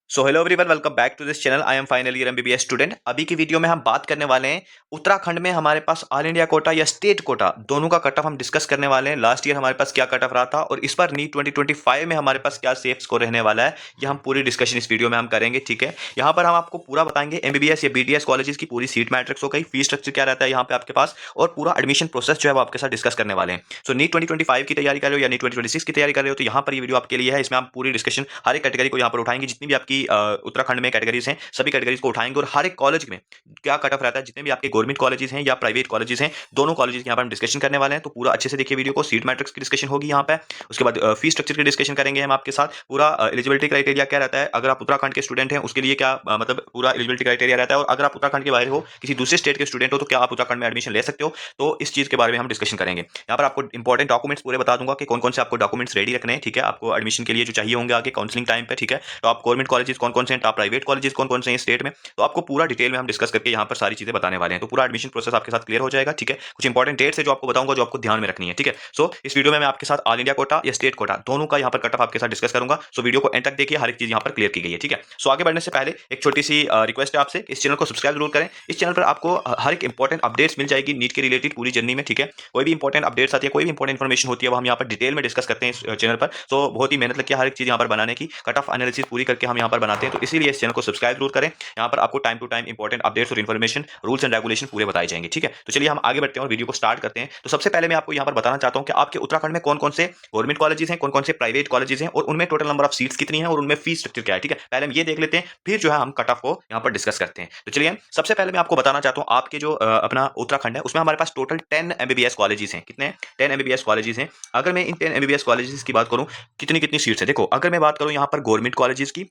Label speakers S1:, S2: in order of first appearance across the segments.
S1: So hello everyone, welcome back to this channel. I am final year MBBS student. अभी की video में हम बात करने वाले हैं उत्तराखंड में हमारे पास ऑल इंडिया कोटा या स्टेट कोटा दोनों का कट ऑफ हम डिस्कस करने वाले हैं। लास्ट ईयर हमारे पास क्या कट ऑफ रहा था और इस बार नीट 2025 में हमारे पास क्या सेफ स्कोर रहने वाला है, ये हम पूरी डिस्कशन इस वीडियो में हम करेंगे। ठीक है, यहाँ पर हम आपको पूरा बताएंगे एमबीबीएस या बीडीएस कॉलेजेस की पूरी सीट मैट्रिक्स हो गई, फीस स्ट्रक्चर क्या रहता है यहाँ पे आपके पास, और पूरा एडमिशन प्रोसेस जो है वो आपके साथ डिस्कस करने वाले हैं। सो नीट 2025 की तैयारी कर रहे हो या नीट 2026 की तैयारी कर रहे हो तो यहाँ पर ये वीडियो आपके लिए है। इसमें हम पूरी डिस्कशन हर एक कैटेगरी को यहाँ पर उठाएंगे, जितनी भी आपकी उत्तराखंड में कैटेगरीज हैं सभी कैटेगरीज को उठाएंगे और हर एक कॉलेज में क्या कट ऑफ रहता है, जितने भी आपके गवर्नमेंट कॉलेजेस हैं या प्राइवेट कॉलेजेस हैं, दोनों कॉलेजेस की यहाँ पर हम डिस्कशन करने वाले हैं। तो पूरा अच्छे से देखिए वीडियो को। सीट मैट्रिक्स की डिस्कशन होगी यहाँ पे, उसके बाद फीस स्ट्रक्चर की डिस्कशन करेंगे हम आपके साथ। पूरा एलिजिबिलिटी क्राइटेरिया क्या रहता है, अगर आप उत्तराखंड के स्टूडेंट हैं उसके लिए क्या मतलब पूरा एलिजिबिलिटी क्राइटेरिया रहता है, और अगर आप उत्तराखंड के बाहर हो किसी दूसरे स्टेट के स्टूडेंट हो तो क्या आप उत्तराखंड में एडमिशन ले सकते हो। तो इस चीज के बारे में हम डिस्कशन करेंगे। यहाँ पर आपको इंपॉर्टेंट डॉक्यूमेंट्स पूरे बता दूंगा कि कौन कौन से आपको डॉक्यूमेंट्स रेडी रखने हैं। ठीक है, आपको एडमिशन के लिए जो चाहिए होंगे आगे काउंसलिंग टाइम पे। ठीक है, तो आप गवर्नमेंट कॉलेजेस कौन कौन से हैं, टॉप प्राइवेट कॉलेजेस कौन कौन से हैं स्टेट में, तो आपको पूरा डिटेल में हम डिस्कस करके यहाँ पर सारी चीजें बताने वाले हैं। तो पूरा एडमिशन प्रोसेस आपके साथ क्लियर हो जाएगा। ठीक है, कुछ इंपॉर्टेंट डेट्स है जो आपको बताऊंगा, जो आपको ध्यान में रखनी है। ठीक है, सो इस वीडियो में मैं आपके साथ ऑल इंडिया कोटा या स्टेट कोटा दोनों का यहाँ पर कट ऑफ आपके साथ डिस्कस करूंगा। सो वीडियो को एंड तक देखिए, हर एक चीज यहाँ पर क्लियर की गई है। ठीक है, सो आगे बढ़ने से पहले एक छोटी सी रिक्वेस्ट है आपसे, इस चैनल को सब्सक्राइब जरूर करें। इस चैनल पर आपको हर एक इंपॉर्टेंट अपडेट्स मिल जाएगी नीट के रिलेटेड पूरी जर्नी में। ठीक है, कोई भी इंपॉर्टेंट अपडेट्स आती है, कोई भी इंपॉर्टेंट इन्फॉर्मेशन होती है, वो हम यहाँ पर डिटेल में डिस्कस करते हैं इस चैनल पर। सो बहुत ही मेहनत लगती है हर एक चीज यहाँ पर बनाने की, कट ऑफ एनालिसिस पूरी करके हम यहाँ पर बनाते हैं। तो इसीलिए इस चैनल को सब्सक्राइब जरूर करें। यहाँ पर आपको time to time important updates और इन्फॉर्मेशन, रूल्स एंड रेगुलेशन पूरे बताए जाएंगे। ठीक है, तो चलिए हम आगे बढ़ते हैं और वीडियो को स्टार्ट करते हैं। तो सबसे पहले मैं आपको यहाँ पर बताना चाहता हूँ कि आपके उत्तराखंड में कौन कौन से गवर्नमेंट कॉलेजेस हैं, कौन कौन से प्राइवेट कॉलेजेस हैं, और उनमें टोटल नंबर ऑफ सीट्स कितनी है और उनमें फीस स्ट्रक्चर क्या है। ठीक है, पहले हम ये देख लेते हैं, फिर जो है हम कट ऑफ को यहाँ पर डिस्कस करते हैं। तो चलिए सबसे पहले मैं आपको बताना चाहता हूँ, आपके जो अपना उत्तराखंड है उसमें हमारे पास टोटल 10 एमबीबीएस कॉलेजेस हैं। कितने? 10 एमबीबीएस कॉलेजेस हैं। अगर मैं इन 10 एमबीबीएस कॉलेजेस की बात करूं, कितनी कितनी सीट्स है, देखो अगर मैं बात करूं यहाँ पर गवर्नमेंट कॉलेजेस की,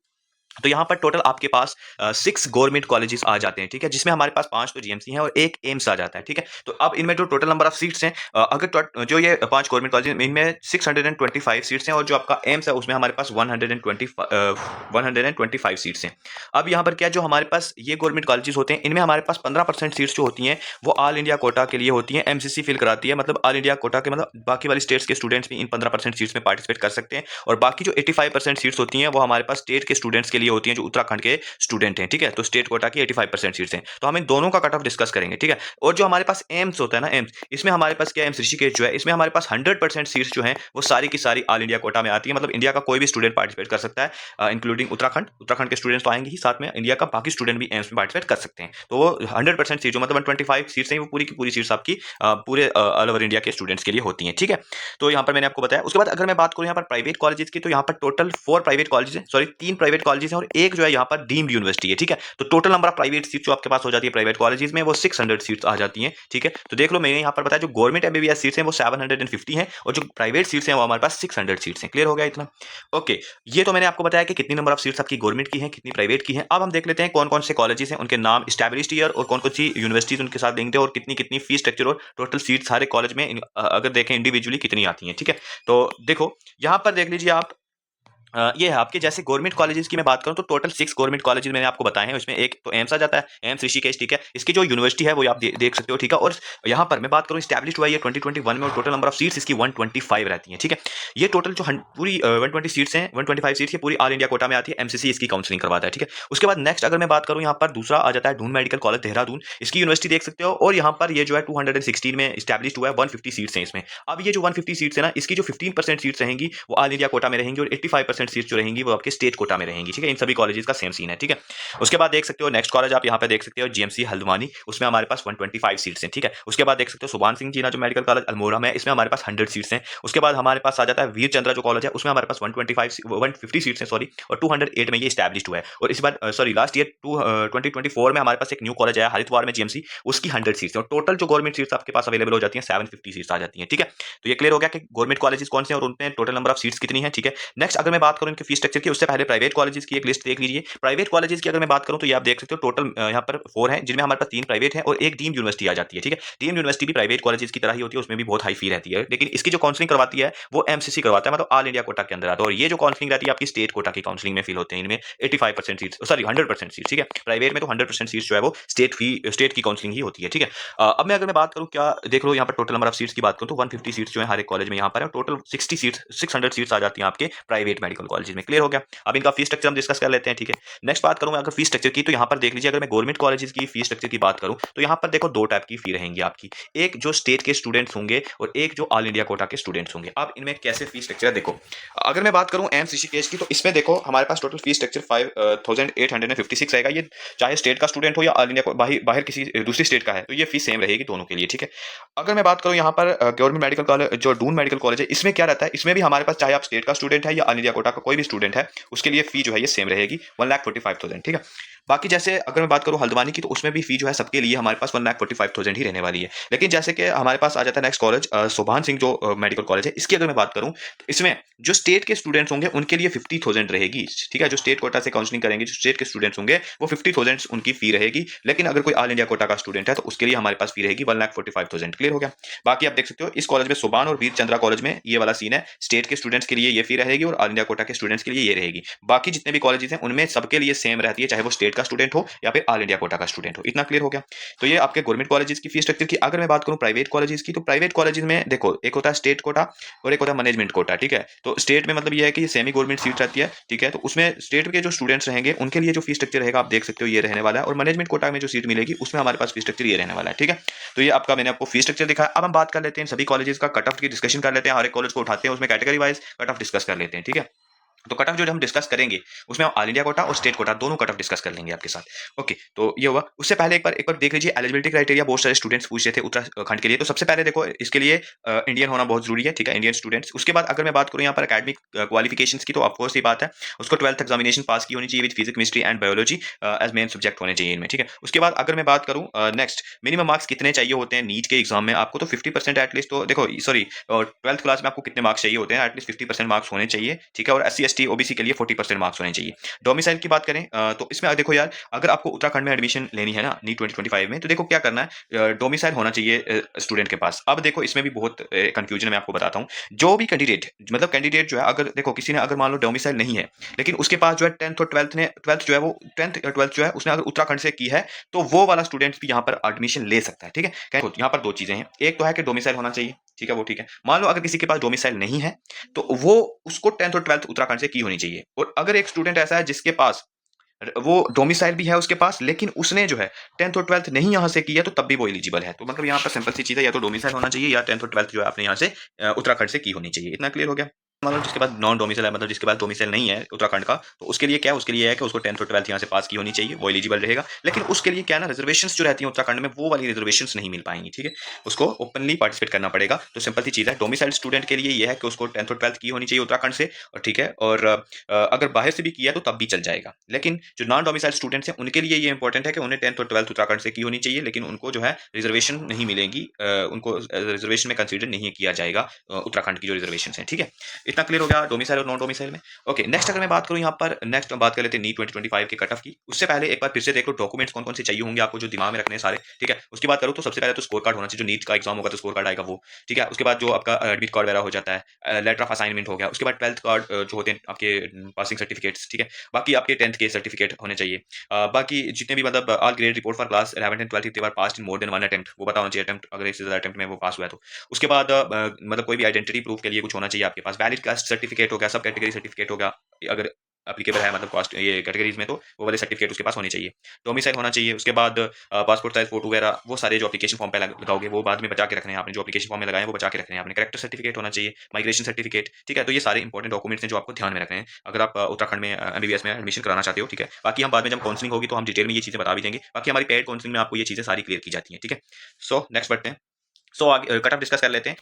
S1: तो यहाँ पर टोटल आपके पास 6 गवर्नमेंट कॉलेजेस आ जाते हैं। ठीक है, जिसमें हमारे पास 5 तो जीएमसी हैं और एक एम्स आ जाता है। ठीक है, तो अब इनमें जो टोटल नंबर ऑफ सीट्स हैं, जो ये 5 गवर्नमेंट कॉलेज इनमें 625 सीट्स हैं, और जो आपका एम्स है उसमें हमारे पास 125 सीट्स हैं। अब यहाँ पर क्या, जो हमारे पास ये गवर्नमेंट कॉलेजेस होते हैं इनमें हमारे पास 15% सीट्स जो होती हैं वो ऑल इंडिया कोटा के लिए होती हैं। एमसीसी फिल कराती है, मतलब ऑल इंडिया कोटा के, मतलब बाकी वाली स्टेट्स के स्टूडेंट्स भी इन 15% सीट्स में पार्टिसिपेट कर सकते हैं। और बाकी जो 85% सीट्स होती हैं वो हमारे पास स्टेट के स्टूडेंट्स के लिए होती हैं, जो उत्तराखंड के स्टूडेंट हैं। ठीक है, तो स्टेट कोटा की 85% सीट्स हैं। तो हम इन दोनों का कट ऑफ डिस्कस करेंगे। ठीक है, और जो हमारे पास एम्स होता है ना, एम्स, इसमें हमारे पास क्या, एम्स ऋषिकेश जो है, इसमें हमारे पास 100% सीट्स जो हैं वो सारी की सारी ऑल इंडिया कोटा में आती है। मतलब इंडिया का कोई भी स्टूडेंट पार्टिसिपेट कर सकता है, इंक्लूडिंग उत्तराखंड के स्टूडेंट्स तो आएंगे ही, साथ में इंडिया का बाकी स्टूडेंट भी एम्स में पार्टिसिपेट कर सकते हैं। तो वो 100% सीट जो मतलब 125 सीट्स हैं वो पूरी की पूरी सीट्स आपकी पूरे ऑल ओवर इंडिया के स्टूडेंट्स के लिए होती हैं। ठीक है, तो यहाँ पर मैंने आपको बताया। उसके बाद अगर मैं बात करूँ यहाँ पर प्राइवेट कॉलेजेस की, तो यहाँ पर टोटल 4 प्राइवेट कॉलेजेस हैं, सॉरी 3 प्राइवेट कॉलेजेस हैं और एक जो है यहाँ पर डीम्ड यूनिवर्सिटी है। ठीक है, तो total number of private seat जो आपके पास हो जाती है प्राइवेट कॉलेजेस में वो 600 सीट्स आ जाती हैं। ठीक है, तो देख लो मैंने यहाँ पर बताया जो गवर्नमेंट एमबीबीएस सीट्स हैं वो 750 हैं और जो प्राइवेट सीट्स हैं वो हमारे पास 600 सीट्स हैं। क्लियर हो गया इतना? ओके, ये तो मैंने आपको बताया कि कितनी नंबर ऑफ सीट्स आपकी गवर्नमेंट की हैं, कितनी प्राइवेट की हैं। अब हम देख लेते हैं कौन कौन से कॉलेजेस हैं, उनके नाम, स्टैब्लिश्ड ईयर और कौन कौन सी यूनिवर्सिटीज उनके साथ देंगे, और कितनी कितनी फीस स्ट्रक्चर और टोटल सीट सारे कॉलेज में अगर देखें इंडिविजुअली कितनी आती हैं। ठीक है, तो देखो यहाँ पर देख लीजिए आप, ये है आपके जैसे गवर्नमेंट कॉलेजेस की मैं बात करूं तो टोटल 6 गवर्नमेंट कॉलेजेस मैंने आपको बताए हैं, उसमें एक तो एम्स आ जाता है, एम्स ऋषिकेश। ठीक है, इसकी जो यूनिवर्सिटी है वो आप देख सकते हो। ठीक है, और यहाँ पर मैं बात करूं स्टैब्लिश्ड हुआ है 2021 में, और टोटल नंबर ऑफ सीट्स इसकी 125 रहती हैं। ठीक है, ये टोटल जो पूरी 120 सीट्स हैं, 125 सीट्स ये पूरी ऑल इंडिया कोटा में आती है। एमसीसी इसकी काउंसलिंग करवाता है। ठीक है, उसके बाद नेक्स्ट अगर मैं बात करूं यहाँ पर दूसरा आ जाता है ढूंढ मेडिकल कॉलेज देहरादून, इसकी यूनिवर्सिटी देख सकते हो, और यहाँ पर ये जो है 216 में स्टैब्लिश्ड हुआ है, 150 सीट्स हैं इसमें। अब ये जो 150 सीट्स है ना, इसकी जो 15% सीट्स रहेंगी वो ऑल इंडिया कोटा में रहेंगी, और 85% सीट्स जो रहेंगी वो आपके स्टेट कोटा में रहेंगी। ठीक है, इन सभी कॉलेजेस का सेम सीन है। ठीक है, उसके बाद देख सकते हो नेक्स्ट कॉलेज आप यहाँ पे देख सकते हो जीएमसी हल्द्वानी, उसमें हमारे पास 125 सीट्स हैं। ठीक है, उसके बाद देख सकते हो सुभान सिंह जीना जो मेडिकल कॉलेज अल्मोड़ा में, इसमें हमारे पास 100 सीट्स हैं। उसके बाद हमारे पास आ जाता है वीर चंद्रा जो कॉलेज है, उसमें हमारे पास 150 सीट्स हैं, सॉरी, और 208 में ये स्टैब्लिश्ड हुआ है। और इस बार सॉरी लास्ट ईयर 2024 में हमारे पास एक न्यू कॉलेज आया हरिद्वार में जीएमसी, उसकी 100 सीट्स हैं, और टोटल जो गवर्नमेंट सीट्स आपके पास अवेलेबल हो जाती हैं 750 सीट्स आ जाती हैं। ठीक है, तो ये क्लियर हो गया कि गवर्नमेंट कॉलेजेस कौन से हैं और उनमें टोटल नंबर ऑफ सीट्स कितनी है। ठीक है, नेक्स्ट अगर मैं बात करूं इनके फीस स्ट्रक्चर की, उससे पहले प्राइवेट कॉलेजेस की एक लिस्ट देख लीजिए। प्राइवेट कॉलेजेस की अगर मैं बात करूं तो ये आप देख सकते हो टोटल यहाँ पर 4 हैं, जिनमें हमारे पास 3 प्राइवेट हैं और एक डीम्ड यूनिवर्सिटी आ जाती है। ठीक है, डीम्ड यूनिवर्सिटी भी प्राइवेट कॉलेजेस की तरह ही होती है, उसमें भी बहुत हाई फी रहती है, लेकिन इसकी जो काउंसलिंग करवाती है वो एमसीसी करवाता है, मतलब ऑल इंडिया कोटा के अंदर आता है। और ये जो काउंसलिंग रहती है आपकी स्टेट कोटा की काउंसलिंग में फिल होते हैं, इनमें 85% सीट्स, सॉरी 100% सीट्स। ठीक है, प्राइवेट में तो 100% सीट्स जो है वो स्टेट की काउंसलिंग ही होती है। ठीक है, अब मैं अगर मैं बात करूं, क्या देख लो यहाँ पर टोटल नंबर ऑफ सीट्स की बात करूं तो 150 सीट्स जो है हर एक कॉलेज में यहाँ पर है, टोटल 60 सीट्स 600 सीट्स आ जाती हैं आपके प्राइवेट मेडिकल कॉलेज में। क्लियर हो गया? अब इनका फीस स्ट्रक्चर हम डिस्कस कर लेते हैं, ठीक है। नेक्स्ट बात करूँ मैं अगर फीस स्ट्रक्चर की, तो यहाँ पर देख लीजिए, अगर मैं गवर्नमेंट कॉलेजेस की फीस स्ट्रक्चर की बात करूँ तो यहाँ पर देखो 2 टाइप की फी रहेंगी आपकी। एक जो स्टेट के स्टूडेंट्स होंगे और एक जो ऑल इंडिया कोटा के स्टूडेंट्स होंगे। अब इनमें कैसे फीस स्ट्रक्चर है देखो, अगर मैं बात करूँ एम्स ऋषिकेश की, तो इसमें देखो हमारे पास टोटल फीस स्ट्रक्चर 5856 रहेगा। ये चाहे स्टेट का स्टूडेंट हो या ऑल इंडिया को बाहर किसी दूसरी स्टेट का है, तो ये फीस सेम रहेगी दोनों के लिए, ठीक है। अगर मैं बात करूँ यहाँ पर गवर्नमेंट मेडिकल कॉलेज, जो डून मेडिकल कॉलेज है, इसमें क्या रहता है, इसमें भी हमारे पास चाहे आप स्टेट का स्टूडेंट है या ऑल इंडिया कोटा का कोई भी स्टूडेंट है, उसके लिए फी जो है ये सेम रहेगी 1,45,000, ठीक है। बाकी जैसे अगर मैं बात करूँ हल्द्वानी की, तो उसमें भी फी जो है सबके लिए हमारे पास 1,45,000 ही रहने वाली है। लेकिन जैसे कि हमारे पास आ जाता है नेक्स्ट कॉलेज सोभान सिंह जो मेडिकल कॉलेज है, इसकी अगर मैं बात करूँ तो इसमें जो स्टेट के स्टूडेंट्स होंगे उनके लिए 50,000 रहेगी, ठीक है। जो स्टेट कोटा से काउंसलिंग करेंगे, जो स्टेट के स्टूडेंट्स होंगे वो 50,000 उनकी फी रहेगी। लेकिन अगर कोई ऑल इंडिया कोटा का स्टूडेंट है तो उसके लिए हमारे पास फी रहेगी 1,45,000। क्लियर हो गया? बाकी आप देख सकते हो इस कॉलेज में सोभान और वीर चंद्रा कॉलेज में ये वाला सीन है, स्टेट के स्टूडेंट्स के लिए ये फी रहेगी और ऑल इंडिया कोटा के स्टूडेंट्स के लिए ये रहेगी। बाकी जितने भी कॉलेजेस हैं उनमें सबके लिए सेम रहती है, चाहे वो स्टेट का स्टूडेंट हो या फिर ऑल इंडिया कोटा का स्टूडेंट हो। इतना क्लियर हो गया? तो ये आपके गवर्नमेंट कॉलेजेस की फीस स्ट्रक्चर की। अगर मैं बात करूं प्राइवेट कॉलेजेस की, तो प्राइवेट कॉलेजेस में देखो एक होता है स्टेट कोटा और एक होता है मैनेजमेंट कोटा, ठीक है। तो स्टेट में मतलब ये है कि सेमी गवर्नमेंट सीट रहती है, ठीक है। तो उसमें स्टेट के जो स्टूडेंट्स रहेंगे उनके लिए जो फीस स्ट्रक्चर रहेगा आप देख सकते हो ये रहने वाला है, और मैनेजमेंट कोटा में जो सीट मिलेगी उसमें हमारे पास फीस स्ट्रक्चर ये रहने वाला है, ठीक है। तो ये आपका मैंने आपको फीस स्ट्रक्चर दिखाया। अब हम बात कर लेते हैं सभी कॉलेजेस का कट ऑफ की डिस्कशन कर लेते हैं, हर एक कॉलेज को उठाते हैं, उसमें category wise cut off discuss कर लेते हैं, ठीक है। तो कट ऑफ जो हम डिस्कस करेंगे उसमें हम ऑल इंडिया कोटा और स्टेट कोटा दोनों कट ऑफ डिस्कस कर लेंगे आपके साथ। ओके, तो ये हुआ। उससे पहले एक बार देख लीजिए एलिजिबिलिटी क्राइटेरिया, बहुत सारे स्टूडेंट्स पूछ रहे थे उत्तराखंड के लिए। तो सबसे पहले देखो इसके लिए इंडियन होना बहुत जरूरी है, ठीक है, इंडियन स्टूडेंट्स। उसके बाद अगर मैं बात करूँ यहाँ पर एकेडमिक क्वालिफिकेशंस की, तो ऑफकोर्स ये बात है उसको 12th एग्जामिनेशन पास की होनी चाहिए with physics, chemistry and biology as main subject होने चाहिए इनमें, ठीक है। उसके बाद अगर मैं बात करूँ नेक्स्ट मिनिमम मार्क्स कितने चाहिए होते हैं नीट के एग्जाम में आपको, तो 50% एटलीस्ट, तो देखो सॉरी 12th क्लास में आपको कितने मार्क्स चाहिए होते हैं, एटलीस्ट 50% मार्क्स होने चाहिए, ठीक है। और SC ST OBC के लिए 40% मार्क्स होने चाहिए। डोमिसाइल की बात करें तो इसमें देखो यार, अगर आपको उत्तराखंड में एडमिशन लेनी है ना नीट 2025 में, तो देखो क्या करना है, डोमिसाइल होना चाहिए स्टूडेंट के पास। अब देखो इसमें भी बहुत कंफ्यूजन मैं आपको बताता हूँ। जो भी कैंडिडेट, मतलब कैंडिडेट जो है, अगर देखो किसी ने अगर मान लो डोमिसाइल नहीं है, लेकिन उसके पास जो है 10th और 12th जो है वो 10th या 12th जो है उसने अगर उत्तराखंड से की है, तो वो वाला स्टूडेंट भी यहाँ पर एडमिशन ले सकता है, ठीक है। यहाँ पर दो चीजें हैं, एक तो है कि डोमिसाइल होना चाहिए, ठीक है, वो ठीक है। मान लो अगर किसी के पास डोमिसाइल नहीं है, तो वो उसको 10th और 12th उत्तराखंड से की होनी चाहिए। और अगर एक स्टूडेंट ऐसा है जिसके पास वो डोमिसाइल भी है उसके पास, लेकिन उसने जो है 10th और 12th नहीं यहाँ से की है, तो तब भी वो एलिजिबल है। तो मतलब यहाँ पर सिंपल सी चीज है, या तो डोमिसाइल होना चाहिए या 10th और 12th जो है आपने यहाँ से उत्तराखंड से की होनी चाहिए। इतना क्लियर हो गया? मतलब जिसके पास नॉन डोमिसाइल है, मतलब जिसके पास डोमिसाइल नहीं है उत्तराखंड का, तो उसके लिए क्या है, उसके लिए है कि उसको 10th और 12th यहाँ से पास की होनी चाहिए, वो एलिजिबल रहेगा। लेकिन उसके लिए क्या है ना, रिजर्वेशंस जो रहती है उत्तराखंड में, वो वाली रिजर्वेशंस नहीं मिल पाएंगी, ठीक है। उसको ओपनली पार्टिसिपेट करना पड़ेगा। तो सिंपल सी चीज़ है, डोमिसाइल स्टूडेंट के लिए ये है कि उसको 10th और 12th की होनी चाहिए उत्तराखंड से, और ठीक है। और अगर बाहर से भी किया तो तब भी चल जाएगा। लेकिन जो नॉन डोमिसाइल स्टूडेंट्स हैं उनके लिए ये इंपॉर्टेंट है कि उन्हें 10th और 12th उत्तराखंड से की होनी चाहिए, लेकिन उनको जो है रिजर्वेशन नहीं मिलेगी, उनको रिजर्वेशन में कंसीडर नहीं किया जाएगा उत्तराखंड की जो रिजर्वेशन है, ठीक है। इतना क्लियर हो गया डोमिसाइल और नॉन डोमिसाइल में? ओके, नेक्स्ट अगर मैं बात करूं यहाँ पर, नेक्स्ट हम बात कर लेते हैं नीट 2025 के कट ऑफ की। उससे पहले एक बार फिर से देख लो डॉक्यूमेंट्स कौन कौन से चाहिए होंगे आपको, जो दिमाग में रखने हैं सारे, ठीक है। उसकी बात करूं तो सबसे पहले तो स्कोर कार्ड होना चाहिए, जो नीट का एग्जाम होगा तो स्कोर कार्ड आएगा वो, ठीक है। उसके बाद जो आपका एडमिट कार्ड वगैरह हो जाता है, लेटर ऑफ असाइनमेंट हो गया। उसके बाद 12th कार्ड जो होते हैं आपके पासिंग सर्टिफिकेट्स, ठीक है। बाकी आपके 10th के सर्टिफिकेट होने चाहिए। बाकी जितने भी मतलब all grade report for class 11th and 12th if pass in more than 1 attempt, वो पता होना चाहिए अटेम्प्ट, अगर इससे ज्यादा अटेम्प्ट में वो पास हुआ है तो। उसके बाद मतलब कोई भी आइडेंटिटी प्रूफ के लिए कुछ होना चाहिए आपके पास, वैलिड कास्ट सर्टिफिकेट हो गया, सब कैटेगरी सर्टिफिकेट हो गया, अगर एप्लीकेबल है मतलब कास्ट ये कैटेगरीज में, तो वो वाले सर्टिफिकेट उसके पास होने चाहिए। डोमिसाइल होना चाहिए। उसके बाद पासपोर्ट साइज फोटो वगैरह, वो सारे जो एप्लीकेशन फॉर्म पे लगाओगे वो बाद में बचा के रखने हैं आपने, जो एप्लीकेशन फॉर्म में लगाए वो बचा के रखने हैं आपने। कैरेक्टर सर्टिफिकेट होना चाहिए, माइग्रेशन सर्टिफिकेट, ठीक है। तो ये सारे इंपॉर्टेंट डॉक्यूमेंट्स हैं जो आपको ध्यान में रखने हैं अगर आप उत्तराखंड में MBBS में एडमिशन कराना चाहते हो, ठीक है। बाकी हम बाद में जब काउंसलिंग होगी तो हम डिटेल में ये चीजें बता भी देंगे। बाकी हमारी पेड काउंसलिंग में आपको ये चीजें सारी क्लियर की जाती हैं, ठीक है। सो नेक्स्ट बढ़ते हैं। सो आगे कट ऑफ डिस्कस कर लेते हैं।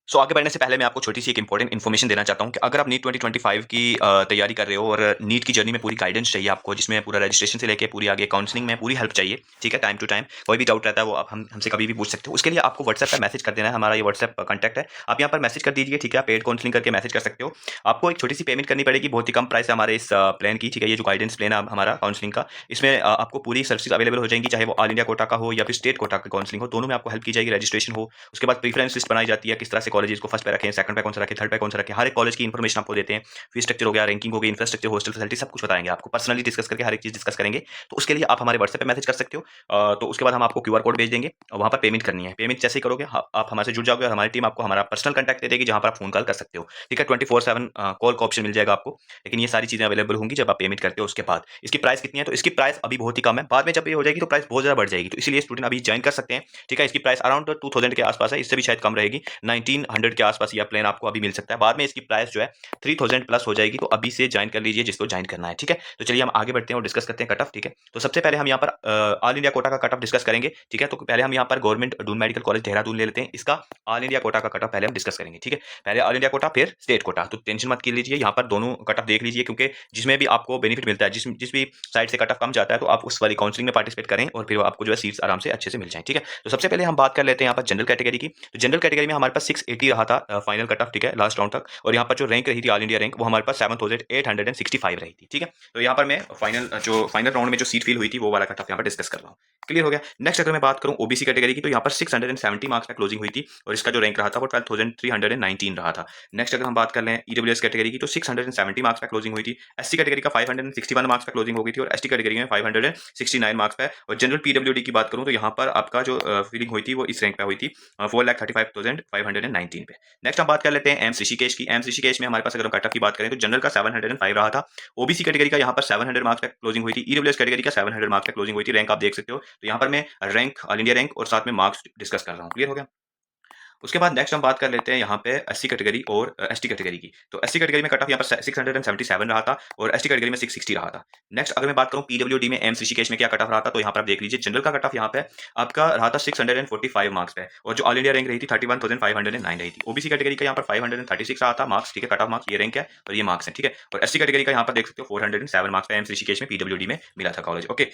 S1: आगे बढ़ने से पहले मैं आपको छोटी सी एक इंपॉर्टेंट इन्फॉर्मेशन देना चाहता हूं कि अगर आप नीट 2025 की तैयारी कर रहे हो और नीट की जर्नी में पूरी गाइडेंस चाहिए आपको, जिसमें पूरा रजिस्ट्रेशन से लेके पूरी आगे काउंसलिंग में पूरी हेल्प चाहिए, ठीक है, टाइम टू टाइम, कोई भी डाउट रहता है वो आप हमसे कभी भी पूछ सकते हो। उसके लिए आपको व्हाट्सएप पर मैसेज कर देना है, हमारा ये व्हाट्सएप कॉन्टैक्ट है, आप यहाँ पर मैसेज कर दीजिए, ठीक है। पेड काउंसलिंग करके मैसेज कर सकते हो। आपको एक छोटी सी पेमेंट करनी पड़ेगी, बहुत ही कम प्राइस है हमारे इस प्लान की, ठीक है। ये जो गाइडेंस प्लान है हमारा काउंसलिंग का, इसमें आपको पूरी सर्विस अवेलेबल हो जाएंगी, चाहे वो ऑल इंडिया कोटा का हो या फिर स्टेट कोटा का काउंसलिंग हो, दोनों में आपको हेल्प की जाएगी, रजिस्ट्रेशन हो। उसके बाद प्रीफरेंस लिस्ट बनाई जाती है, किस तरह से कॉलेज को फर्स्ट पे रखें, सेकंड पे कौन सा रखें, थर्ड पे कौन सा रखें, हर एक कॉलेज की इन्फॉर्मेशन आपको देते हैं। फीस स्ट्रक्चर हो गया, रैंकिंग हो गई, इंफ्रास्ट्रक्चर, हॉस्टल फैसिलिटी सब कुछ बताएंगे आपको, पर्सनली डिस्कस करके हर एक चीज डिस्कस करेंगे। तो उसके लिए आप हमारे व्हाट्सएप पे मैसेज कर सकते हो। तो उसके बाद हम आपको क्यूआर कोड भेज देंगे और वहाँ पर पेमेंट करनी है। पेमेंट जैसे ही करोगे आप हमारे से जुड़ जाओगे और हमारी टीम आपको हमारा पर्सनल कॉन्टैक्ट दे देगी, जहाँ पर आप फोन कॉल कर सकते हो। ठीक है, 24/7 कॉल का ऑप्शन मिल जाएगा आपको। लेकिन ये सारी चीजें अवेलेबल होंगी जब आप पेमेंट करते हो उसके बाद। इसकी प्राइस कितनी है? तो इसकी प्राइस अभी बहुत ही कम है, बाद में जब ये हो जाएगी तो प्राइस बहुत ज्यादा बढ़ जाएगी। तो इसलिए स्टूडेंट अभी ज्वाइन कर सकते हैं। ठीक है, इसकी प्राइस अराउंड 2000 के आसपास है, इससे भी शायद कम रहेगी। 1900 के आसपास यह प्लान आपको अभी मिल सकता है। बाद में इसकी प्राइस जो है 3000 प्लस हो जाएगी। तो अभी से ज्वाइन कर लीजिए जिसको ज्वाइन करना है। ठीक है, तो चलिए हम आगे बढ़ते हैं और डिस्कस करते हैं कट ऑफ। ठीक है, तो सबसे पहले हम यहाँ पर ऑल इंडिया कोटा का कट ऑफ डिस्कस करेंगे। ठीक है, तो पहले हम यहाँ पर government Doon medical college Dehradun ले लेते हैं। इसका ऑल इंडिया कोटा का कट ऑफ पहले हम डिस्कस करेंगे। ठीक है, पहले ऑल इंडिया कोटा फिर स्टेट कोटा। तो टेंशन मत कीजिए, यहाँ पर दोनों कट ऑफ देख लीजिए, क्योंकि जिसमें भी आपको बेनिफिट मिलता है, जिस भी साइड से कट ऑफ कम जाता है, तो आप उस वाली काउंसलिंग में पार्टिसिपेट करें और फिर आपको जो है सीट्स आराम से अच्छे से मिल जाए। ठीक है, तो सबसे पहले हम बात कर लेते हैं यहाँ पर जनरल कैटेगरी की। तो जनरल कैटेगरी में हमारे पास 680 रहा था फाइनल कट ऑफ। ठीक है, लास्ट राउंड तक। और यहाँ पर जो रैंक रही थी ऑल इंडिया रैंक, वो हमारे पास 7865 रही थी। ठीक है, तो यहाँ पर मैं फाइनल राउंड में जो सीट फिल हुई थी वो वाला कट ऑफ यहाँ पर डिस्कस कर रहा हूँ। क्लियर हो गया। नेक्स्ट अगर मैं बात करूं ओबीसी कैटेगरी की, तो यहाँ पर 670 मार्क्स पे क्लोजिंग हुई थी और इसका जो रैंक रहा था वो 12319 रहा था। नेक्स्ट अगर हम बात कर लें ईडब्ल्यूएस कैटेगरी की, तो 670 मार्क्स पे क्लोजिंग हुई थी। एससी कैटेगरी का 561 मार्क्स पे क्लोजिंग हो गई थी और एसटी कैटेगरी में 569 मार्क्स पे। और जनरल पीडब्ल्यूडी की बात करूं तो यहाँ पर आपका जो फिलिंग हुई थी वो इस रैंक पे हुई थी 4,35,519 पे। नेक्स्ट हम बात कर लेते हैं एम्स ऋषिकेश की। एम्स ऋषिकेश में हमारे पास अगर हम कट ऑफ की बात करें तो जनरल का 705 रहा था। ओबीसी कैटेगरी का यहाँ पर 700 मार्क्स पे क्लोजिंग हुई थी। ईडब्ल्यूएस कैटेगरी का 700 मार्क्स पे क्लोजिंग हुई थी। रैंक आप देख सकते हो। तो यहाँ पर मैं रैंक, ऑल इंडिया रैंक और साथ में मार्क्स डिस्कस कर रहा हूँ। क्लियर हो गया। उसके बाद नेक्स्ट हम बात कर लेते हैं यहाँ पे एससी कैटेगरी और एसटी कैटेगरी की। तो एससी कैटेगरी में कट ऑफ यहाँ पर 677 रहा था और एसटी कैटेगरी में 660 रहा था। नेक्स्ट अगर मैं बात करूँ पीडब्ल्यूडी में एम्स ऋषिकेश में क्या कट ऑफ रहा था, तो यहाँ पर आप देख लीजिए जनरल का कट ऑफ यहाँ पे आपका रहा था 645 मार्क्स पे और जो ऑल इंडिया रैंक रही थी 31,509 रही थी। ओबीसी कैटेगरी का यहाँ पर 536 रहा था मार्क्स। ठीक है, कट ऑफ मार्क्स, ये रैंक है और ये मार्क्स है। ठीक है, और एससी कैटेगरी का यहाँ पर देख सकते हो 407 मार्क्स पे एम्स ऋषिकेश में पीडब्ल्यूडी में मिला था कॉलेज। ओके,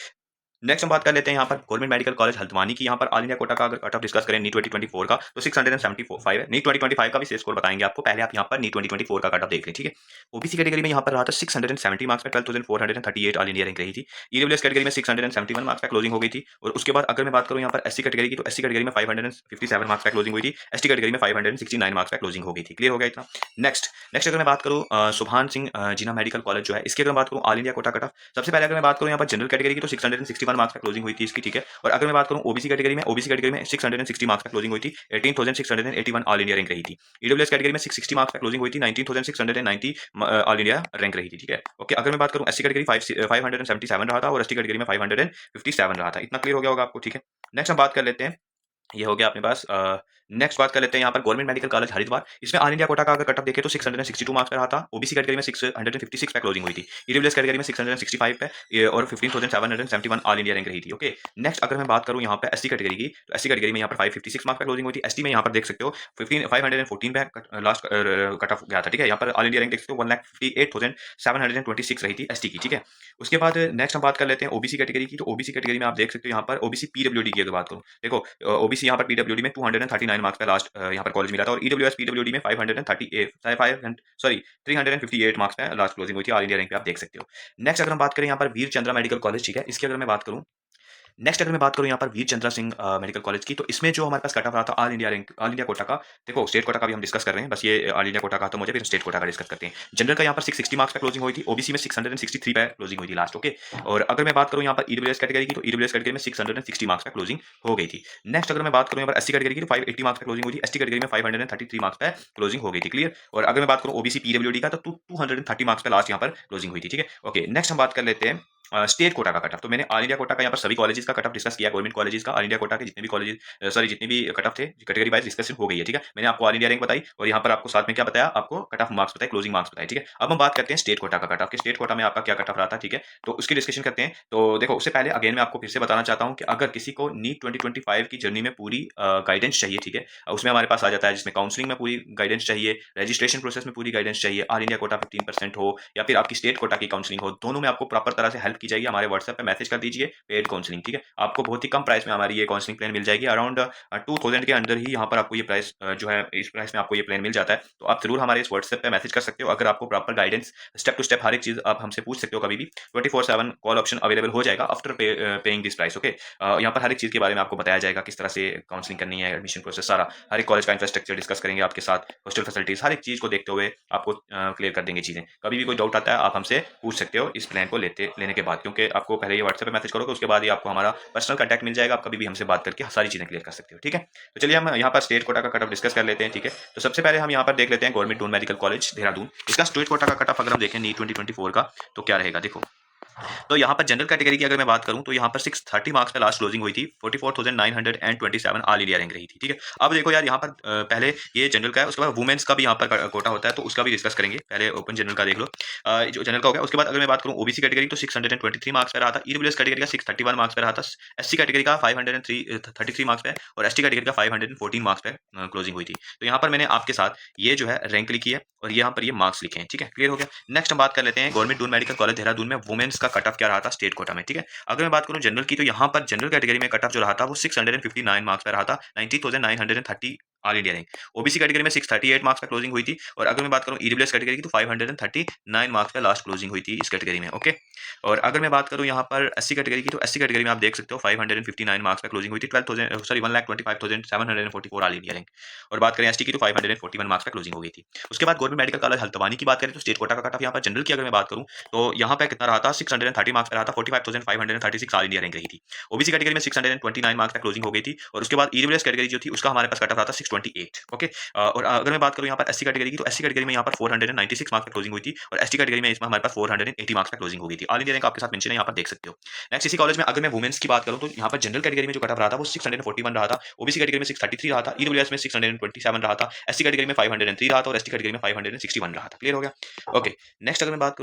S1: नेक्स्ट हम बात कर लेते हैं यहाँ पर गवर्नमेंट मेडिकल कॉलेज हल्द्वानी की। यहाँ पर ऑल इंडिया कोटा का अगर कट ऑफ डिस्कस करें नीट 2024 का, तो 675 है। नीट 2025 का भी से स्कोर बताएंगे आपको, पहले आप यहाँ पर नीट 2024 का कट ऑफ देख लें। ठीक है, ओबीसी कैटेगरी में यहाँ पर रहा था 670 मार्क्स पे 12,438 ऑल इंडिया रैंक रही थी। ईडब्ल्यूएस कैटेगरी में 671 मार्क्स पे क्लोजिंग हो गई थी। और उसके बाद अगर मैं बात करूँ यहाँ पर एससी कैटेगरी की, तो एससी कैटेगरी में 557 मार्क्स पे क्लोजिंग हुई थी। एसटी कैटेगरी में 569 मार्क्स पे क्लोजिंग हो गई थी। क्लियर हो गया इतना। नेक्स्ट नेक्स्ट अगर मैं बात करूँ सुभान सिंह जीना मेडिकल कॉलेज जो है, इसकी अगर मैं बात करूँ all India quota cut off, सबसे पहले अगर मैं बात करूँ यहाँ पर जनरल कैटेगरी की, तो 661 मार्क्स पे क्लोजिंग हुई थी इसकी। ठीक है, और अगर मैं बात करूं ओबीसी कैटेगरी में, ओबीसी कैटेगरी में 660 मार्क्स पे क्लोजिंग हुई थी। 18,681 ऑल इंडिया रैंक रही थी। ईडब्ल्यूएस कैटेगरी में 660 मार्क्स पे क्लोजिंग हुई थी। 19,690 ऑल इंडिया रैंक रही थी। ठीक है, ओके, अगर मैं बात करूं एससी कैटेगरी 577 रहा था और एसटी कैटेगरी में 557 रहा था। इतना क्लियर हो गया होगा आपको। ठीक है, नेक्स्ट हम बात कर लेते हैं, ये हो गया अपने पास। नेक्स्ट बात कर लेते हैं यहाँ पर गवर्नमेंट मेडिकल कॉलेज हरिद्वार। इसमें ऑल इंडिया कोटा का अगर कट ऑफ देखें तो 662 मार्क्स पे रहा था। ओबीसी कैटेगरी में 656 पे क्लोजिंग हुई थी। ईडब्ल्यूएस कैटेगरी में 665 पे और 15,771 ऑल इंडिया रैंक रही थी। ओके, नेक्स्ट अगर मैं बात करूँ यहाँ पे एससी कैटेगरी की, तो एससी कैटेगरी में यहाँ पर 556 मार्क्स पे क्लोजिंग हुई थी। एसटी में यहाँ पर देख सकते हो 514 पे लास्ट कट ऑफ गया था। ठीक है, यहाँ पर ऑल इंडिया रैंक देख सकते हो 1,58,726 रही थी एसटी की। ठीक है, उसके बाद नेक्स्ट हम बात कर लेते हैं ओबीसी कैटेगरी की। तो ओबीसी कैटेगरी में आप देख सकते हो यहाँ पर ओबीसी पीडब्ल्यूडी की अगर बात करूँ, देखो ओबीसी यहाँ पर पीडब्ल्यूडी में 239 मार्क्स पे लास्ट यहाँ पर कॉलेज मिला था और ईडब्ल्यूएस पीडब्ल्यूडी में 358 मार्क्स पे लास्ट क्लोजिंग हुई थी। ऑल इंडिया रैंक पे आप देख सकते हो। नेक्स्ट अगर हम बात करें यहाँ पर वीर चंद्रा मेडिकल कॉलेज, ठीक है, इसकी अगर मैं बात करूँ, नेक्स्ट अगर मैं बात करूं यहाँ पर वीर चंद्रा सिंह मेडिकल कॉलेज की, तो इसमें जो हमारे पास कट ऑफ रहा था all India rank, all India quota का, देखो स्टेट कोटा का भी हम डिस्कस कर रहे हैं, बस ये ऑल इंडिया कोटा का तो मुझे फिर स्टेट कोटा का डिस्कस करते हैं। जनरल का यहाँ पर 660 मार्क्स पे क्लोजिंग हुई थी। ओबीसी में 663 पे क्लोजिंग हुई थी लास्ट। ओके, और अगर मैं बात करूँ यहाँ पर ईडब्ल्यूएस कैटेगरी की, तो ईडब्ल्यूएस कैटेगरी में 660 मार्क्स पे क्लोजिंग हो गई थी। नेक्स्ट अगर मैं बात करूँ यहाँ पर एससी कैटेगरी की, तो 580 मार्क्स पे क्लोजिंग हुई थी। एसटी कैटेगरी में 533 मार्क्स पे क्लोजिंग हो गई थी। क्लियर, और अगर मैं बात करूँ ओबीसी पीडब्ल्यूडी का, तो 230 मार्क्स पे लास्ट यहाँ पर क्लोजिंग हुई थी। ठीक है, ओके, नेक्स्ट हम बात कर लेते हैं स्टेट कोटा का कट ऑफ। तो मैंने ऑल इंडिया कोटा का यहाँ पर सभी कॉलेजेस का कट ऑफ डिस्कस किया, गवर्नमेंट कॉलेजेस का, ऑल इंडिया कोटा के जितने भी कॉलेजेस जितने भी कट ऑफ थे कैटेगरी वाइज डिस्कशन हो गई है। ठीक है, मैंने आपको ऑल इंडिया रैंक बताई और यहाँ पर आपको साथ में क्या बताया, आपको कट ऑफ मार्क्स बताए, क्लोजिंग मार्क्स बताए। ठीक है, अब हम बात करते हैं स्टेट कोटा का कट ऑफ, स्टेट कोटा में आपका क्या कट ऑफ रहा था। ठीक है, तो उसकी डिस्कशन करते हैं। तो देखो उससे पहले अगेन मैं आपको फिर से बताना चाहता हूँ कि अगर किसी को नीट 2025 की जर्नी में पूरी गाइडेंस चाहिए, ठीक है, उसमें हमारे पास आ जाता है, जिसमें काउंसलिंग में पूरी गाइडेंस चाहिए, रजिस्ट्रेशन प्रोसेस में पूरी गाइडेंस चाहिए, ऑल इंडिया कोटा 15% हो या फिर आपकी स्टेट कोटा की काउंसलिंग हो, दोनों में आपको प्रॉपर तरह से हेल्प की जाएगी, हमारे व्हाट्सएप पे मैसेज कर दीजिए पेड काउंसलिंग, ठीक है। आपको बहुत ही कम प्राइस में हमारी ये काउंसलिंग प्लान मिल जाएगी, अराउंड 2000 के अंदर ही यहाँ पर आपको ये प्राइस जो है इस प्राइस में आपको ये प्लान मिल जाता है। तो आप जरूर हमारे इस व्हाट्सएप पे मैसेज कर सकते हो। अगर आपको proper guidance step to step हर एक चीज़ आप हमसे पूछ सकते हो कभी भी। 24/7 कॉल ऑप्शन अवेलेबल हो जाएगा after paying this price, okay. यहाँ पर हर एक चीज़ के बारे में आपको बताया जाएगा, किस तरह से काउंसलिंग करनी है, एडमिशन प्रोसेस सारा, हर एक कॉलेज का इंफ्रास्ट्रक्चर डिस्कस करेंगे आपके साथ, हॉस्टल फैसिलिटीज, हर एक चीज़ को देखते हुए आपको क्लियर कर देंगे चीज़ें। कभी भी कोई डाउट आता है आप हमसे पूछ सकते हो इस प्लान को लेने के बाद, क्योंकि आपको पहले ये व्हाट्सएप पे मैसेज करोगे, उसके बाद ही आपको हमारा पर्सनल कॉन्टैक्ट मिल जाएगा। आप कभी भी हमसे बात करके सारी चीज़ें क्लियर कर सकते हो, ठीक है। तो चलिए हम यहाँ पर स्टेट कोटा का कट ऑफ डिस्कस कर लेते हैं, ठीक है। तो सबसे पहले हम यहाँ पर देख लेते हैं government non medical college Dehradun, इसका स्टेट कोटा का कट ऑफ अगर हम देखें नीट 2024 का तो क्या रहेगा देखो। तो यहाँ पर जनरल कैटेगरी की अगर मैं बात करूं तो यहाँ पर 630 मार्क्स पे लास्ट क्लोजिंग हुई थी, 44,927 ऑल इंडिया रैंक रही थी, ठीक है। अब देखो यार यहाँ पर पहले ये जनरल का है, उसके बाद वुमेन्स का भी यहाँ पर कोटा होता है, तो उसका भी डिस्कस करेंगे। पहले ओपन जनरल का देख लो, जो जनरल का हो गया। उसके बाद अगर मैं बात करूँ ओबीसी कैटेगरी तो 623 मार्क्स पे रहा था, ईडब्ल्यूएस कैटेगरी का 631 मार्क्स पे रहा था, एससी कैटेगरी का 533 मार्क्स पे और एसटी कैटेगरी का 514 मार्क्स पे क्लोजिंग हुई थी। तो यहाँ पर मैंने आपके साथ ये जो है रैंक लिखी है और यहाँ पर ये मार्क्स लिखे हैं, ठीक है। क्लियर हो गया। नेक्स्ट हम बात कर लेते हैं government non medical college Dehradun में वुमेन्स का कट ऑफ क्या रहा था स्टेट कोटा में, ठीक है। अगर मैं बात करूं जनरल की तो यहाँ पर जनरल कैटेगरी में कट ऑफ जो रहा था वो 659 मार्क्स पे रहा था, 90,930 all India rank. OBC category में 638 मार्क्स पे क्लोजिंग हुई थी और अगर मैं बात करूं ईडब्ल्यूएस कैटेगरी की तो 539 मार्क्स पे लास्ट क्लोजिंग हुई थी इस कैटेगरी में, ओके। और अगर मैं बात करूं यहाँ पर एससी कैटेगरी की तो एससी कैटेगरी में आप देख सकते हो 559 मार्क्स पे क्लोजिंग हुई थी, 1,25,744 ऑल इंडिया रैंक। और बात करें एसटी की तो 541 मार्क्स पे क्लोजिंग हो गई थी। उसके बाद गवर्नमेंट मेडिकल कॉलेज हल्द्वानी की बात करें तो स्टेट कोटा का कट ऑफ यहाँ पर जनरल की अगर मैं बात करूं तो यहाँ पे कितना रहा था 630 मार्क्स पे रहा था, 45,536 ऑल इंडिया रैंक रही थी। ओबीसी कैटेगरी में 629 मार्क्स पे क्लोजिंग हो गई थी और उसके बाद ईडब्ल्यूएस कैटेगरी जो थी उसका हमारे पास कट ऑफ रहा था 628, ओके। और अगर मैं बात करूं यहाँ पर एससी कैटेगरी की तो एससी कैटेगरी में यहाँ पर 496 मार्क्स पे क्लोजिंग हुई थी और एसटी कैटेगरी में इसमें हमारे पास 480 मार्क्स पे क्लोजिंग हो गई थी। ऑल इंडिया रैंक आपके साथ मेंशन है, यहाँ पर देख सकते हो। नेक्स्ट इसी कॉलेज में अगर मैं वुमेन्स की बात करूं तो यहाँ पर जनरल कैटेगरी में जो कट ऑफ रहा था वो 641 रहा था, ओबीसी कैटेगरी में 633 रहा था, ईडब्ल्यूएस में 627 रहा था, एससी कैटेगरी में 503 रहा था और एसटी कैटेगरी में 561 रहा था। क्लियर हो गया, ओके। नेक्स्ट अगर मैं बात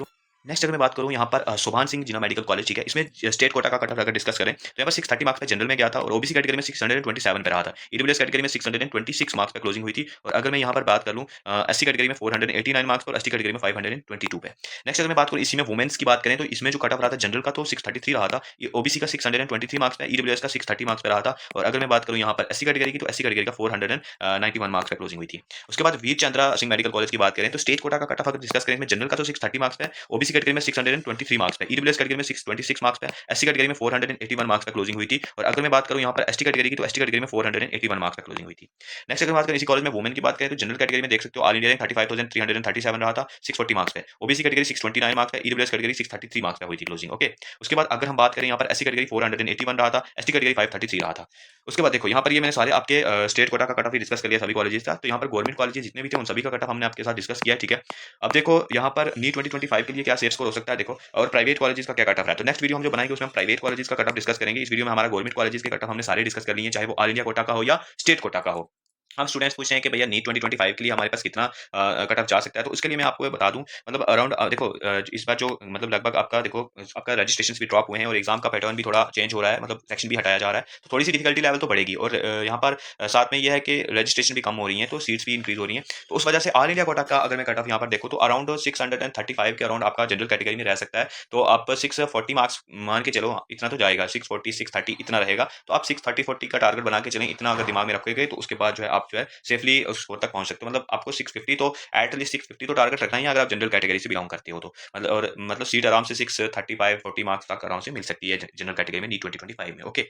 S1: करूं यहाँ पर सुभान सिंह जिना मेडिकल कॉलेज, ठीक है। इसमें स्टेट कोटा का कट ऑफ अगर डिस्कस करें तो यहाँ पर 630 मार्क्स पे जनरल में गया था और ओबीसी कैटेगरी में 627 पे रहा था, ईडब्ल्यूएस कैटेगरी में 626 मार्क्स पे क्लोजिंग हुई थी और अगर मैं यहाँ पर बात कर लूँ एससी कैटेगरी में 489 मार्क्स और एसटी कैटेगरी में 522 पे। नेक्स्ट अगर मैं बात करूँ इसी में वुमेन्स की बात करें तो इसमें जो कट ऑफ रहा था जनरल का तो 633 रहा था, ओबीसी का 623 मार्क्स पे, ईडब्ल्यूएस का 630 मार्क्स पे रहा था और अगर मैं बात करूँ यहाँ पर एससी कैटेगरी की तो एससी कैटेगरी का 491 मार्क्स पे क्लोजिंग हुई थी। उसके बाद वीर चंद्रा सिंह मेडिकल कॉलेज की बात करें तो स्टेट कोटा का कट ऑफ अगर डिस्कस करें इसमें जनरल का तो 630 मार्क्स पे, ओबीसी कैटेगरी में 623 मार्क्स पे, ईडब्ल्यूएस कैटेगरी में 626 मार्क्स पे, एससी कैटेगरी में 481 मार्क्स पे क्लोजिंग हुई थी और अगर मैं बात करूं यहाँ पर एसटी कैटेगरी की तो एसटी कैटेगरी में 481 मार्क्स पे क्लोजिंग हुई थी। नेक्स्ट अगर बात करें इसी कॉलेज में वुमेन की बात करें तो जनरल कैटेगरी में देख सकते हो ऑल इंडिया रैंक 35,337 रहा था, 640 मार्क्स पे, ओबीसी कैटेगरी 629 मार्क्स पे, ईडब्ल्यूएस कैटेगरी 633 मार्क्स पे हुई थी क्लोजिंग, ओके। उसके बाद अगर हम बात करें यहाँ पर एससी कैटेगरी 481 रहा था, एसटी कैटेगरी 533 रहा था। उसके बाद देखो यहाँ पर ये मैंने सारे आपके स्टेट कोटा का कट ऑफ डिस्कस कर लिया सभी कॉलेजेस का, तो यहाँ पर गवर्नमेंट कॉलेजेस जितने भी थे उन सभी का कट ऑफ हमने आपके साथ डिस्कस किया है, ठीक है। अब देखो यहाँ पर नीट 2025 के लिए क्या सेफ स्कोर हो सकता है देखो, और प्राइवेट कॉलेजेस का क्या कट ऑफ है। तो नेक्स्ट वीडियो हम जो बनाएंगे उसमें हम प्राइवेट कॉलेजेस का कट ऑफ डिस्कस करेंगे। इस वीडियो में हमारा गवर्नमेंट कॉलेजेस के कट ऑफ हमने सारे डिस्कस कर लिए हैं, चाहे वो ऑल इंडिया कोटा का हो या स्टेट कोटा का हो। हम स्टूडेंट्स पूछ रहे हैं कि भैया नीट 2025 के लिए हमारे पास कितना कट ऑफ जा सकता है, तो उसके लिए मैं आपको ये बता दूं मतलब अराउंड देखो इस बार जो मतलब लगभग आपका देखो आपका रजिस्ट्रेशन भी ड्रॉप हुए हैं और एग्जाम का पैटर्न भी थोड़ा चेंज हो रहा है, मतलब सेक्शन भी हटाया जा रहा है, तो थोड़ी सी डिफिकल्टी लेवल तो बढ़ेगी और यहाँ पर साथ में यह है कि रजिस्ट्रेशन भी कम हो रही है तो सीट्स भी इंक्रीज हो रही है, तो उस वजह से ऑल इंडिया कोटा का अगर मैं कट ऑफ यहाँ पर देखो तो अराउंड 635 के अराउंड आपका जनरल कैटेगरी में रह सकता है। तो आप 640 मार्क्स मान के चलो, इतना तो जाएगा, 640 630 इतना रहेगा, तो आप 630 का टारगेट बना के चलें, इतना अगर दिमाग में रखोगे तो उसके बाद जो है आप जो है सेफली उस स्कोर तक पहुंच सकते हो। मतलब आपको 650 तो एटलीस्ट 650 तो टारगेट रखना ही है अगर आप जनरल कैटेगरी से बिलोंग करते हो तो मतलब, और मतलब सीट आराम से 635 40 मार्क्स तक आराम से मिल सकती है जनरल कैटेगरी में नीट 2025 में, ओके।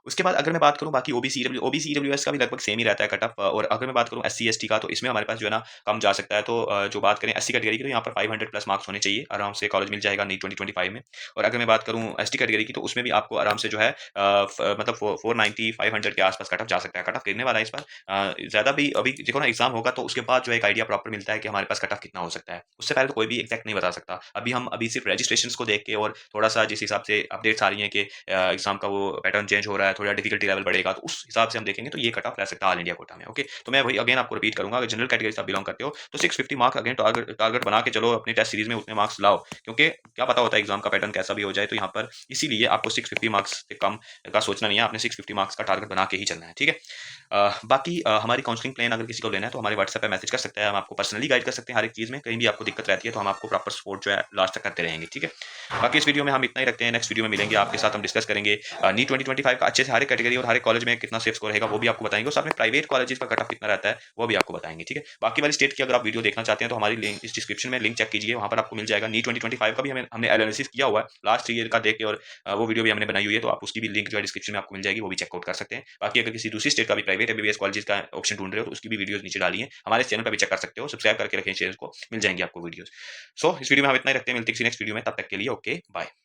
S1: उसके बाद अगर मैं बात करूं बाकी ओबीसी ईडब्ल्यूएस का भी लगभग सेम ही रहता है कट ऑफ, और अगर मैं बात करूं एससी एसटी का तो इसमें हमारे पास जो है ना कम जा सकता है। तो जो बात करें एससी कैटेगरी की तो यहाँ पर 500 प्लस मार्क्स होने चाहिए, आराम से कॉलेज मिल जाएगा नीट 2025 में। और अगर मैं बात करूं एसटी कैटेगरी की तो उसमें भी आपको आराम से जो है मतलब 490 500 के आसपास कट ऑफ जा सकता है। कट ऑफ गिरने वाला है इस बार ज्यादा भी, अभी देखो ना एग्जाम होगा तो उसके बाद जो है एक आइडिया प्रॉपर मिलता है कि हमारे पास कट ऑफ कितना हो सकता है, उससे पहले तो कोई भी एग्जैक्ट नहीं बता सकता। अभी सिर्फ रजिस्ट्रेशन को देख के और थोड़ा सा जिस हिसाब से अपडेट्स आ रही हैं कि एग्जाम का वो पैटर्न चेंज हो रहा है थोड़ा डिफिकल्टी लेवल बढ़ेगा, तो उस हिसाब से हम देखेंगे तो ये कट ऑफ रह सकता है ऑल इंडिया कोटा में। ओके, तो मैं वही अगेन आपको रिपीट करूंगा, अगर जनरल कैटेगरी से आप बिलोंग करते हो तो 650 मार्क्स अगेन टारगेट बना के चलो, अपनी टेस्ट सीरीज में उतने मार्क्स लाओ, क्योंकि क्या पता होता है एग्जाम का पैटर्न कैसा भी हो जाए। तो यहाँ पर इसीलिए आपको 650 मार्क्स से कम का सोचना नहीं है, आपने 650 मार्क्स का टारगेट बना के ही चलना है, ठीक है। बाकी हमारी काउंसलिंग प्लान अगर किसी को लेना है तो हमारे व्हाट्सएप पे मैसेज कर सकते हैं, हम आपको पर्सनली गाइड कर सकते हैं हर एक चीज़ में, कहीं भी आपको दिक्कत रहती है तो हम आपको प्रॉपर सपोर्ट जो है लास्ट तक करते रहेंगे, ठीक है। बाकी इस वीडियो में हम इतना ही रखते हैं, नेक्स्ट वीडियो में मिलेंगे आपके साथ, हम डिस्कस करेंगे नीट 2025 का अच्छे से, हर एक कैटेगरी और हर एक कॉलेज में कितना सेफ स्कोर रहेगा वो भी आपको बताएंगे, और साथ में प्राइवेट कॉलेजेस का कट ऑफ कितना रहता है वो भी आपको बताएंगे, ठीक है। बाकी वाली स्टेट की अगर आप वीडियो देखना चाहते हैं तो हमारी लिंक इस डिस्क्रिप्शन में लिंक चेक कीजिए, वहाँ पर आपको मिल जाएगा। नीट 2025 का भी हमने एनालिसिस किया हुआ है लास्ट ईयर का देख के, और वो वीडियो भी हमने बनाई हुई है, तो आप उसकी भी लिंक जो है डिस्क्रिप्शन में आपको मिल जाएगी, वो भी चेकआउट कर सकते हैं। बाकी अगर किसी दूसरी स्टेट का भी प्राइवेट एमबीबीएस कॉलेज का ऑप्शन ढूंढ रहे हो तो उसकी भी वीडियोस नीचे डाली है, हमारे चैनल पर भी चेक कर सकते हो, सब्सक्राइब करके रखें चैनल को, मिल जाएंगे आपको वीडियोस। सो इस वीडियो में हम इतना ही रखते हैं, मिलते हैं किसी नेक्स्ट वीडियो में, तब तक के लिए ओके बाय।